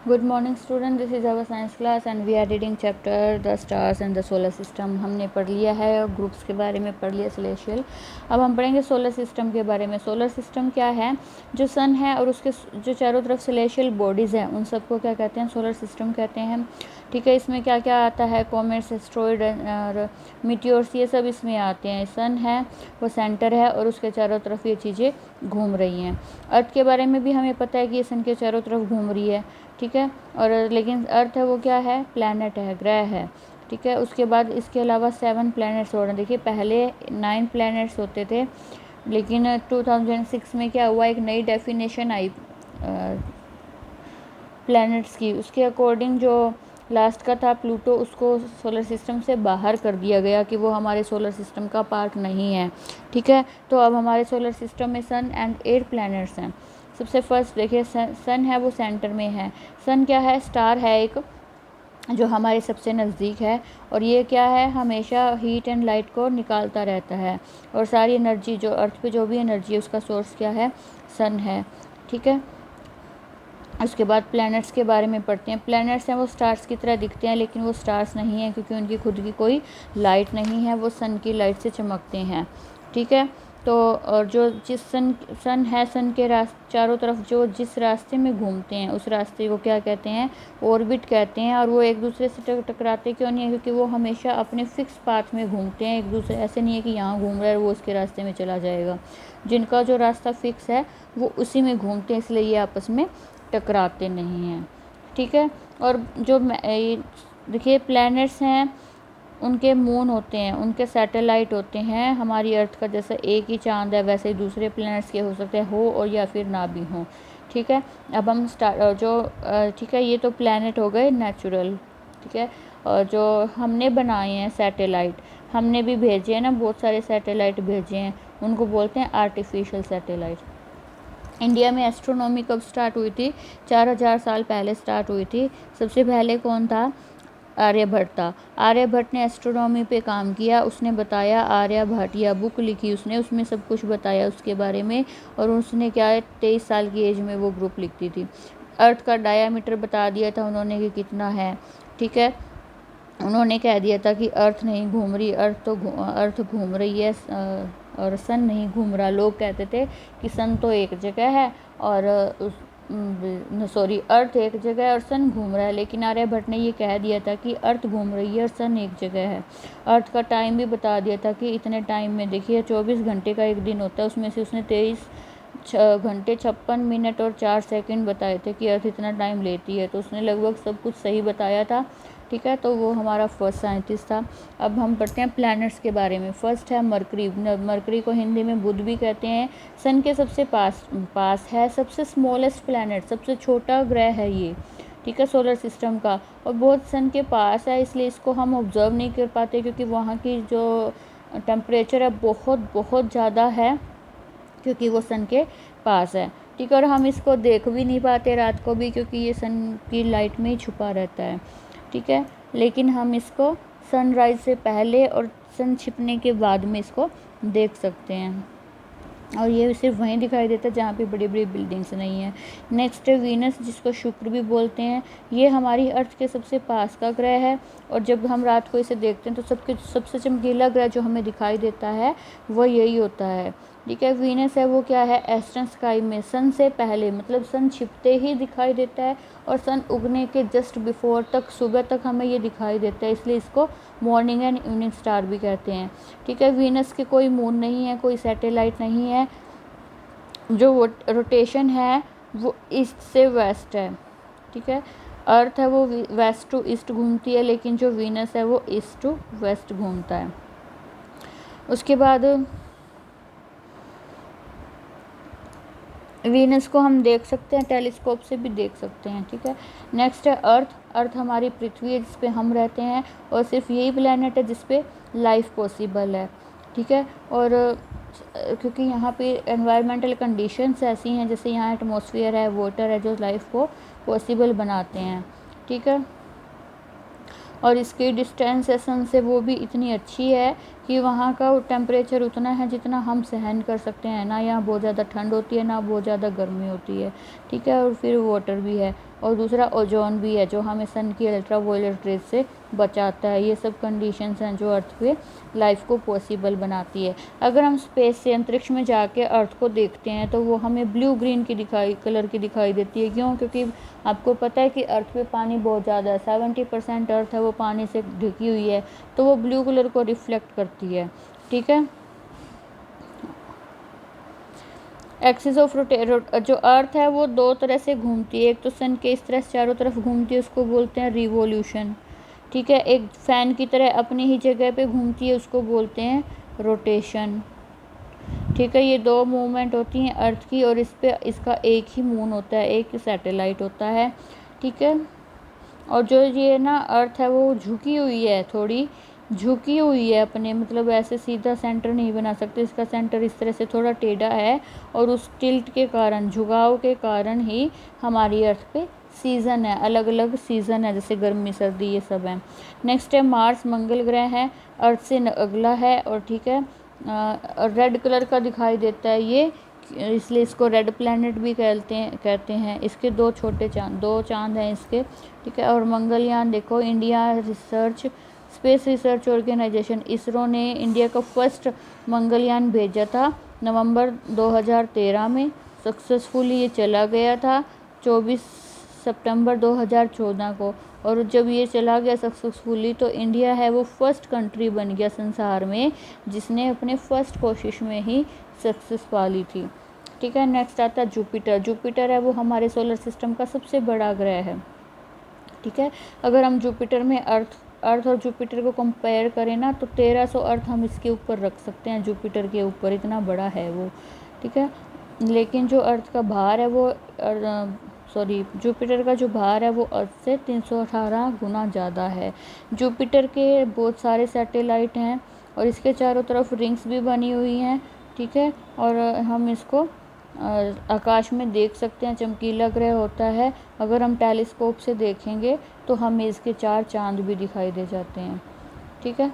Good morning student, this is our science class and we are reading chapter the stars and the solar system. हमने पढ़ लिया है और groups के बारे में पढ़ लिया सेलेशियल। अब हम पढ़ेंगे सोलर सिस्टम के बारे में। सोलर सिस्टम क्या है? जो सन है और उसके जो चारों तरफ सेलेशियल बॉडीज़ हैं उन सबको क्या कहते हैं? सोलर सिस्टम कहते हैं। ठीक है, इसमें क्या क्या आता है? कॉमेट्स, एस्ट्रॉयड और मीटियोर्स, ये सब इसमें आते हैं। सन है वो सेंटर है और उसके चारों तरफ ये चीज़ें घूम रही हैं। अर्थ के बारे में भी हमें पता है कि ये सन के चारों तरफ घूम रही है। ठीक है, और लेकिन अर्थ है वो क्या है? प्लैनेट है, ग्रह है। ठीक है, उसके बाद इसके अलावा 7 प्लैनेट्स और हैं। देखिए पहले 9 प्लैनेट्स होते थे, लेकिन 2006 में क्या हुआ, एक नई डेफिनेशन आई प्लैनेट्स की। उसके अकॉर्डिंग जो लास्ट का था प्लूटो, उसको सोलर सिस्टम से बाहर कर दिया गया कि वो हमारे सोलर सिस्टम का पार्ट नहीं है। ठीक है, तो अब हमारे सोलर सिस्टम में सन एंड 8 प्लैनेट्स हैं। सबसे फर्स्ट देखिए, सन है वो सेंटर में है। सन क्या है? स्टार है एक, जो हमारे सबसे नज़दीक है, और ये क्या है? हमेशा हीट एंड लाइट को निकालता रहता है, और सारी एनर्जी जो अर्थ पे जो भी एनर्जी है उसका सोर्स क्या है? सन है। ठीक है, उसके बाद प्लैनेट्स के बारे में पढ़ते हैं। प्लैनेट्स हैं वो स्टार्स की तरह दिखते हैं, लेकिन वो स्टार्स नहीं हैं क्योंकि उनकी खुद की कोई लाइट नहीं है, वो सन की लाइट से चमकते हैं। ठीक है, तो और जो जिस सन है, सन के चारों तरफ जो जिस रास्ते में घूमते हैं उस रास्ते को क्या कहते हैं? ऑर्बिट कहते हैं। और वो एक दूसरे से टकराते क्यों नहीं है? क्योंकि वो हमेशा अपने फिक्स पाथ में घूमते हैं एक दूसरे, ऐसे नहीं है कि यहाँ घूम रहा है वो उसके रास्ते में चला जाएगा। जिनका जो रास्ता फिक्स है वो उसी में घूमते हैं, इसलिए ये आपस में टकराते नहीं हैं। ठीक है, और जो देखिए प्लैनेट्स हैं उनके मून होते हैं, उनके सैटेलाइट होते हैं। हमारी अर्थ का जैसा एक ही चांद है वैसे ही दूसरे प्लैनेट्स के हो सकते हैं, हो और या फिर ना भी हो। ठीक है, अब हम ठीक है, ये तो प्लैनेट हो गए नेचुरल। ठीक है, और जो हमने बनाए हैं सैटेलाइट, हमने भी भेजे हैं ना, बहुत सारे सैटेलाइट भेजे हैं, उनको बोलते हैं आर्टिफिशियल सैटेलाइट। इंडिया में एस्ट्रोनॉमी कब स्टार्ट हुई थी? 4000 साल पहले स्टार्ट हुई थी। सबसे पहले कौन था? आर्यभट्ट था। आर्यभट्ट ने एस्ट्रोनॉमी पे काम किया, उसने बताया, आर्यभट्ट या बुक लिखी उसने, उसमें सब कुछ बताया उसके बारे में। और उसने क्या है, 23 साल की एज में वो ग्रुप लिखती थी। अर्थ का डायामीटर बता दिया था उन्होंने कि कितना है। ठीक है, उन्होंने कह दिया था कि अर्थ नहीं घूम रही, अर्थ घूम रही है और सन नहीं घूम रहा। लोग कहते थे कि सन तो एक जगह है और अर्थ एक जगह है और सन घूम रहा है, लेकिन आर्यभट्ट ने ये कह दिया था कि अर्थ घूम रही है और सन एक जगह है। अर्थ का टाइम भी बता दिया था कि इतने टाइम में, देखिए 24 घंटे का एक दिन होता है, उसमें से उसने 23 घंटे 56 मिनट और 4 सेकंड बताए थे कि अर्थ इतना टाइम लेती है, तो उसने लगभग सब कुछ सही बताया था। ठीक है, तो वो हमारा फर्स्ट साइंटिस्ट था। अब हम पढ़ते हैं प्लैनेट्स के बारे में। फर्स्ट है मरकरी। मरकरी को हिंदी में बुध भी कहते हैं। सन के सबसे पास है, सबसे स्मॉलेस्ट प्लैनेट, सबसे छोटा ग्रह है ये। ठीक है, सोलर सिस्टम का, और बहुत सन के पास है, इसलिए इसको हम ऑब्जर्व नहीं कर पाते क्योंकि वहाँ की जो टेम्परेचर है बहुत बहुत ज़्यादा है, क्योंकि वो सन के पास है। ठीक है, और हम इसको देख भी नहीं पाते रात को भी, क्योंकि ये सन की लाइट में ही छुपा रहता है। ठीक है, लेकिन हम इसको सनराइज़ से पहले और सन छिपने के बाद में इसको देख सकते हैं, और ये सिर्फ वहीं दिखाई देता है जहाँ पे बड़ी बड़ी बिल्डिंग्स नहीं है। नेक्स्ट है वीनस, जिसको शुक्र भी बोलते हैं। ये हमारी अर्थ के सबसे पास का ग्रह है, और जब हम रात को इसे देखते हैं तो सबसे चमकीला ग्रह जो हमें दिखाई देता है वो यही होता है। ठीक है, वीनस है वो क्या है? ईस्टर्न स्काई में सन से पहले, मतलब सन छिपते ही दिखाई देता है, और सन उगने के जस्ट बिफोर तक, सुबह तक हमें ये दिखाई देता है, इसलिए इसको मॉर्निंग एंड इवनिंग स्टार भी कहते हैं। ठीक है, वीनस के कोई मून नहीं है, कोई सैटेलाइट नहीं है। जो रोटेशन है वो ईस्ट से वेस्ट है। ठीक है, अर्थ है वो वेस्ट टू ईस्ट घूमती है, लेकिन जो वीनस है वो ईस्ट टू वेस्ट घूमता है। उसके बाद वीनस को हम देख सकते हैं, टेलीस्कोप से भी देख सकते हैं। ठीक है, नेक्स्ट है अर्थ। अर्थ हमारी पृथ्वी है जिस पे हम रहते हैं, और सिर्फ यही प्लेनेट है जिस पे लाइफ पॉसिबल है। ठीक है, और क्योंकि यहाँ पे एनवायरमेंटल कंडीशंस ऐसी हैं, जैसे यहाँ एटमॉस्फेयर है, वाटर है, जो लाइफ को पॉसिबल बनाते हैं। ठीक है, और इसकी डिस्टेंस है सन से वो भी इतनी अच्छी है कि वहाँ का टेम्परेचर उतना है जितना हम सहन कर सकते हैं, ना यहाँ बहुत ज़्यादा ठंड होती है ना बहुत ज़्यादा गर्मी होती है, ठीक है। और फिर वाटर भी है, और दूसरा ओजोन भी है जो हमें सन की अल्ट्रावायलेट रेज से बचाता है। ये सब कंडीशंस हैं जो अर्थ पे लाइफ को पॉसिबल बनाती है। अगर हम स्पेस से अंतरिक्ष में जाके अर्थ को देखते हैं तो वो हमें ब्लू ग्रीन की कलर की दिखाई देती है। क्यों? क्योंकि आपको पता है कि अर्थ पे पानी बहुत ज़्यादा है, 70% अर्थ है वो पानी से ढकी हुई है, तो वो ब्लू कलर को रिफ्लेक्ट करती है, ठीक है। एक्सिस ऑफ जो अर्थ है वो दो तरह से घूमती है, एक तो सन के इस तरह से चारों तरफ घूमती है, उसको बोलते हैं रिवोल्यूशन, ठीक है। एक फैन की तरह अपनी ही जगह पे घूमती है, उसको बोलते हैं रोटेशन, ठीक है। ये दो मूवमेंट होती हैं अर्थ की, और इस पे इसका एक ही मून होता है, एक सैटेलाइट होता है, ठीक है। और जो ये ना अर्थ है वो झुकी हुई है, थोड़ी झुकी हुई है अपने, मतलब ऐसे सीधा सेंटर नहीं बना सकते, इसका सेंटर इस तरह से थोड़ा टेढ़ा है, और उस टिल्ट के कारण, झुकाव के कारण ही हमारी अर्थ पे सीज़न है, अलग अलग सीज़न है, जैसे गर्मी सर्दी ये सब है। नेक्स्ट है मार्स, मंगल ग्रह है, अर्थ से अगला है, और ठीक है रेड कलर का दिखाई देता है ये, इसलिए इसको रेड प्लैनेट भी कहते हैं। इसके दो चांद हैं इसके, ठीक है। और मंगलयान देखो, India space research organisation ISRO ने इंडिया का फर्स्ट मंगलयान भेजा था नवंबर 2013 में, सक्सेसफुली ये चला गया था 24 सितंबर 2014 को। और जब ये चला गया सक्सेसफुली तो इंडिया है वो फर्स्ट कंट्री बन गया संसार में जिसने अपने फर्स्ट कोशिश में ही सक्सेस पा ली थी, ठीक है। नेक्स्ट आता है जुपिटर है वो हमारे सोलर सिस्टम का सबसे बड़ा ग्रह है, ठीक है। अगर हम जुपिटर में अर्थ और जुपिटर को कंपेयर करें ना तो 1300 अर्थ हम इसके ऊपर रख सकते हैं, जुपिटर के ऊपर, इतना बड़ा है वो, ठीक है। लेकिन जो अर्थ का भार है वो जुपिटर का जो भार है वो अर्थ से 318 गुना ज़्यादा है। जुपिटर के बहुत सारे सैटेलाइट हैं और इसके चारों तरफ रिंग्स भी बनी हुई हैं, ठीक है। और हम इसको आकाश में देख सकते हैं, चमकीला ग्रह होता है। अगर हम टेलीस्कोप से देखेंगे तो हमें इसके 4 चांद भी दिखाई दे जाते हैं, ठीक है।